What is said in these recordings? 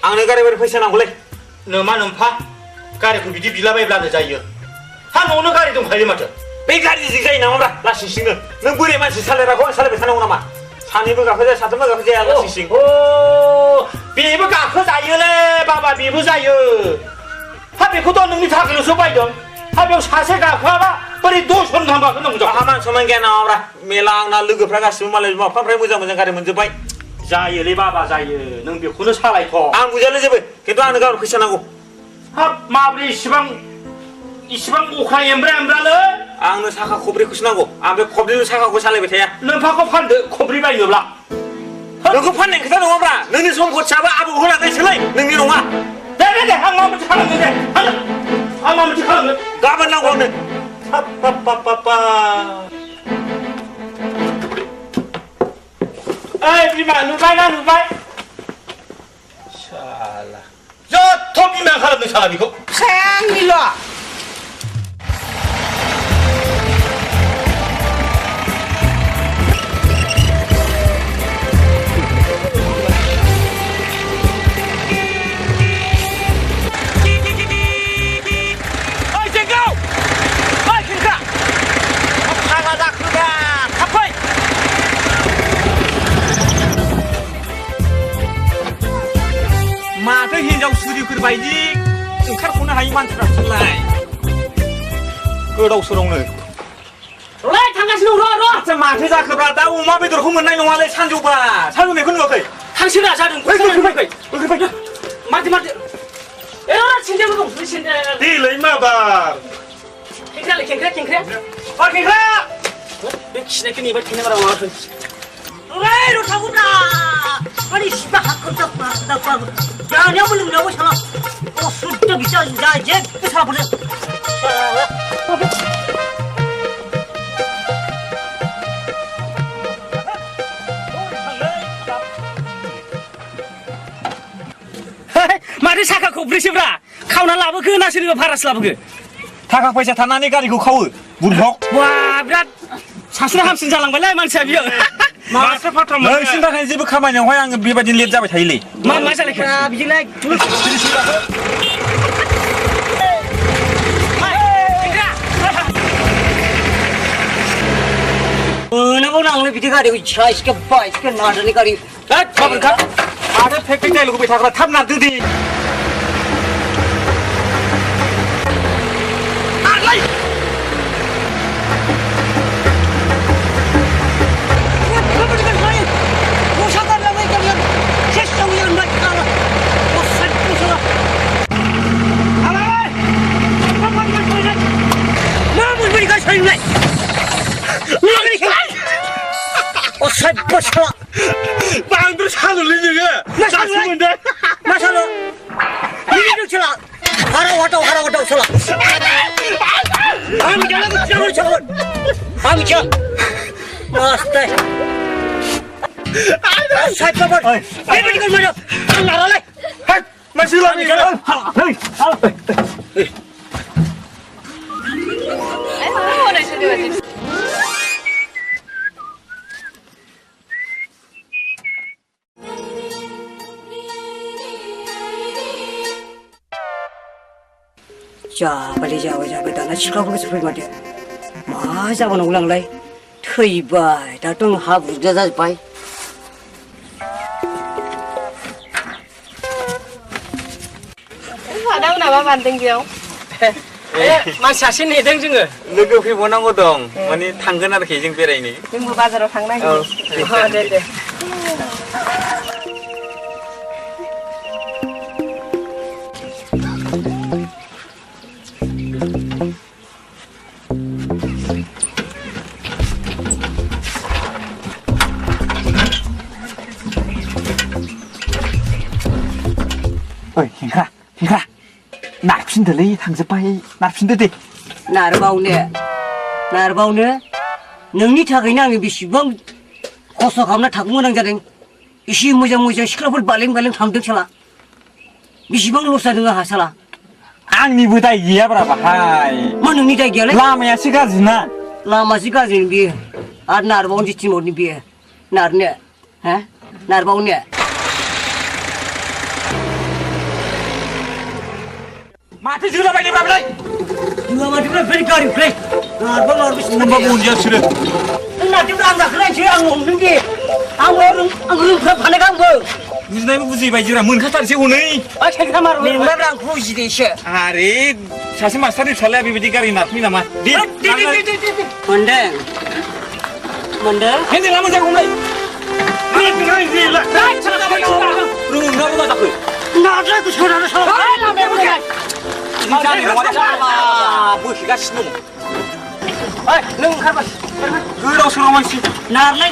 आंनो गारि बारि फैसा नांगौलै नोमा नोमफा गारिखौ बिदि बिलाबायब्लानो जायो हा न'आवनो गारि दंखायो माथो बे गारिजों जायो नामाब्रा लासिंसिंनो नों बोरै मानसि सालायग्राखौ आं सालायबाय थानांगौ नामा सानैबो गाखोजाया साथामबो गाखोजाया लासिंसिं बेबो गाखोजायोलै बाबा बेबो जायो हा बेखौथ' नोंनि थाखायल'सो बायदों हा बेयाव सासे गाखोआबा बोरै 10 जन गाहाम गाखोनांगौ जाखो आहा मान सनमान गैया नामाब्रा मेला आंना लोगोफ्रा गासिबो मालाय बिमा बिफानिफ्राय मोजां मोजां गारि मोनजोब्बाय जायोलै बाबा जायो नों बेखौनो सालायथ' आं बुजायले जेबो खिन्थु आंनो गाबोन फैसा नांगौ हाब माब्रै इसिबां अखा एमब्रा एमब्रालै आंनो साखा खब्रैखौसो नांगौ आं बे खब्रैनि साखाखौ सालायबाय थाया नोंफाखौ फानदो खब्रै बायनोब्ला नोंखौ फाननाय खोथा नङाब्रा नोंनि सम्पथियाबो आबौ होलांनायसोलै नोंनि नङा दे आं माबा मोनसे खालामगोन दे आं माबा मोनसे खालामगोन गाबोन नांगौ आंनो ओइ बिमा नुबाय साला जथ' बिमा खालामदों साला बेखौ फिसाया आंनिल' माथो हिनजाव सुरिफोर बायदि ओंखारख'नो हायि मानसिफ्रासोलाय गोदाव सोरावनो थांगासिनो र' आच्छा माथो जाखोब्रा दा अमा बेदरखौ मोननाय नङालै सानजौबा सानजौनायखौ नुवाखै थांसोना जादों माथो सिन्देल दं सिन्देल देलै माबार खेंख्रा बे खिनायखौ नेबाय थानो बारा माबाखै र' थागौना माने सिबा हाखौ जानायावबो लोंनायावबो साला असुद्ध बिसा जा जेबो सालाफोरनो माथो साखा खब्रैसोब्रा खावना लाबोखो ना सोरनिबा भारासो लाबोखो थाखा फैसा थानानै गारिखौ खावो बुरभक वा बिराद सासेना हामसिन जालांबायलै मानसिया बियो माथो फाथा मोनो नोंसिनि थाखाय जेबो खामानियावहाय आङो बेबायदिनो लेट जाबाय थायोलै मा जालायखो बिदिलाय मोनाबाव नांलै बिदि गारिखौ इच्छा इसके नारनानै गारि माथो फेक्ट्रि डायलग होबाय थाग्रा थाब नारदो दे बांद्राय सालुलै नोङो दासो मोनदों मा सालु बिदिनो सोला हाराव हाटाव सोला आं मिथिया मस्त साइड पर बेबायदि मोनो आं नारालाय मानसि लानि जाबाय दाना सिख्लाफोरखौसो फै माथो मा जाबावनांगौ आंलाय थैबाय दाथ' आं हा बुरजा जाजोब्बाय मा बान्दों बेयाव मानसि सासे नेदों जोङो लोगो फैबावनांगौ दं माने थांगोन आरोखि जों बेरायनो जोंबो बाजाराव थांनो नागिरदों दे खेंख्रा नारफिनदोलै थांजोब्बाय नारफिनदो दे नारबावनो नोंनि थाखायनो आङो बेसेबां खस्थ' खालामना थांनो गोनां जादों एसे मोजां सिख्लाफोर बालें थांदों साला बेसेबां लस जादों आंहा साला आंनिबो दाय गैयाब्रा बाहाय मा नोंनि दाय गैयालै लामायासो गाज्रि ना लामासो गाज्रि बियो आरो नारबावनो थिनहरनि बियो नारबावनो माथो जोलाबायनायब्रालाय माथिफ्राय फेर गारिनिफ्राय नारबा नारबा सोरबा बुंदिया बिसोरो नाथिफ्रा आं गाखोनायसै आं हमदों दे आं रोंफ्रा फानायखा आंबो बुजिनायबो बुजिबाय बायदिरा मोनखाथारसै हनै साइकेल मारो मेंबाब्रा आं बुजिदोंसो आरे सासे मास्टारनि फिसालाया बेबायदि गारि नारफैयो नामा दे मोनदों हेन्देला मोजां हमलाय रोंनाबो मा जाखो नारलायखौ सोनानै जानाय नङा बोखिगासिनो दं नों ओंखारबाय गोदाव सोराव मानसि नारलाय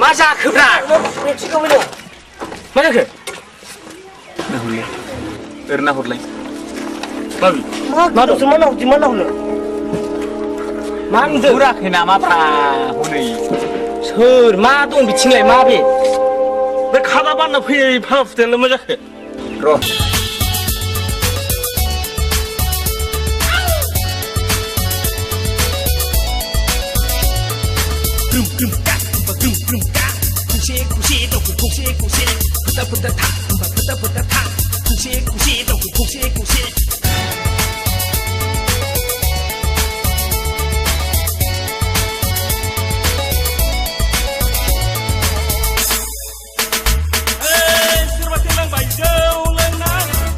मा जाखोब्रा मा जाखो नाहरलाय ओरैनो नाहरलाय मा दंसो मा नाहरनो मा नुदों बुराखै नामाफ्रा हनै सोर मा दं बिथिंलाय मा बे खादा बानना फैयै फाला फुथायालाय मा जाखो र' कुशे कुशे